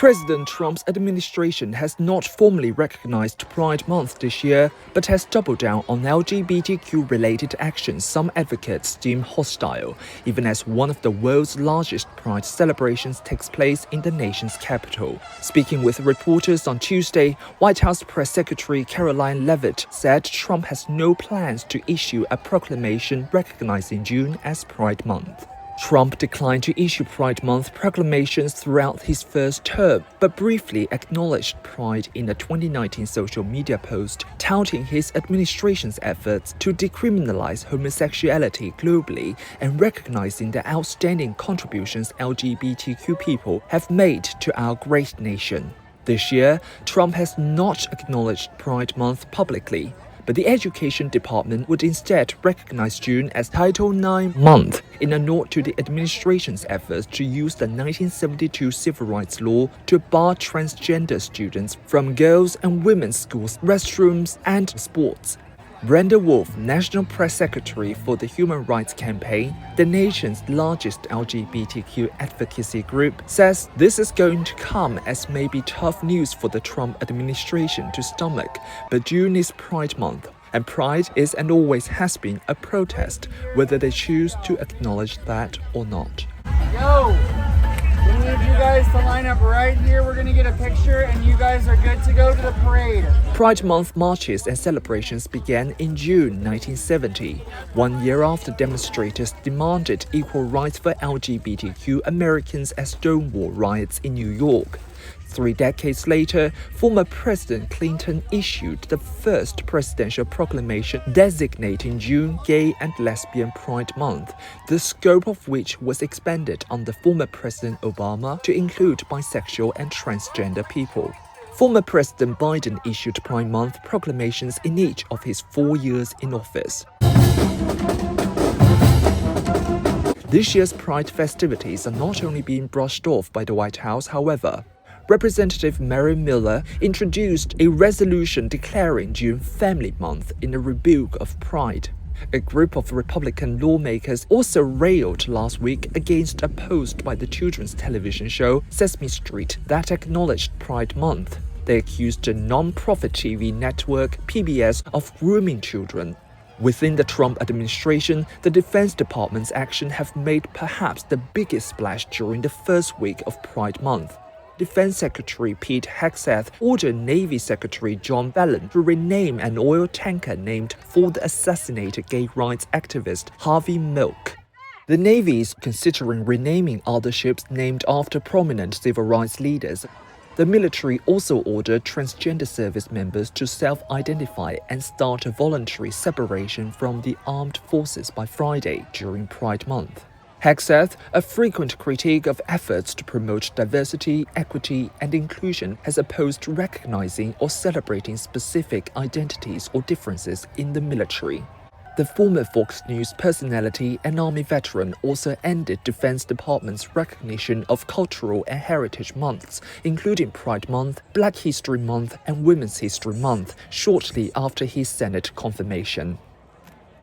President Trump's administration has not formally recognized Pride Month this year, but has doubled down on LGBTQ-related actions some advocates deem hostile, even as one of the world's largest Pride celebrations takes place in the nation's capital. Speaking with reporters on Tuesday, White House Press Secretary Caroline Leavitt said Trump has no plans to issue a proclamation recognizing June as Pride Month. Trump declined to issue Pride Month proclamations throughout his first term, but briefly acknowledged Pride in a 2019 social media post, touting his administration's efforts to decriminalize homosexuality globally and recognizing the outstanding contributions LGBTQ people have made to our great nation. This year, Trump has not acknowledged Pride Month publicly, but the Education Department would instead recognize June as Title IX month in a nod to the administration's efforts to use the 1972 Civil Rights Law to bar transgender students from girls' and women's schools, restrooms, and sports. Brenda Wolf, National Press Secretary for the Human Rights Campaign, the nation's largest LGBTQ advocacy group, says this is going to come as maybe tough news for the Trump administration to stomach, but June is Pride Month, and Pride is and always has been a protest, whether they choose to acknowledge that or not. Yo! We need you guys to line up right here. We're going to get a picture and you guys are good to go to the parade. Pride Month marches and celebrations began in June 1970, 1 year after demonstrators demanded equal rights for LGBTQ Americans at Stonewall riots in New York. 3 decades later, former President Clinton issued the first presidential proclamation designating June Gay and Lesbian Pride Month, the scope of which was expanded under former President Obama to include bisexual and transgender people. Former President Biden issued Pride Month proclamations in each of his 4 years in office. This year's Pride festivities are not only being brushed off by the White House, however. Representative Mary Miller introduced a resolution declaring June Family Month in a rebuke of Pride. A group of Republican lawmakers also railed last week against a post by the children's television show Sesame Street that acknowledged Pride Month. They accused the non-profit TV network PBS of grooming children. Within the Trump administration, the Defense Department's action have made perhaps the biggest splash during the first week of Pride Month. Defense Secretary Pete Hegseth ordered Navy Secretary John Fallon to rename an oil tanker named for the assassinated gay rights activist Harvey Milk. The Navy is considering renaming other ships named after prominent civil rights leaders. The military also ordered transgender service members to self-identify and start a voluntary separation from the armed forces by Friday during Pride Month. Hegseth, a frequent critic of efforts to promote diversity, equity, and inclusion, has opposed recognizing or celebrating specific identities or differences in the military. The former Fox News personality and Army veteran also ended Defense Department's recognition of cultural and heritage months, including Pride Month, Black History Month, and Women's History Month, shortly after his Senate confirmation.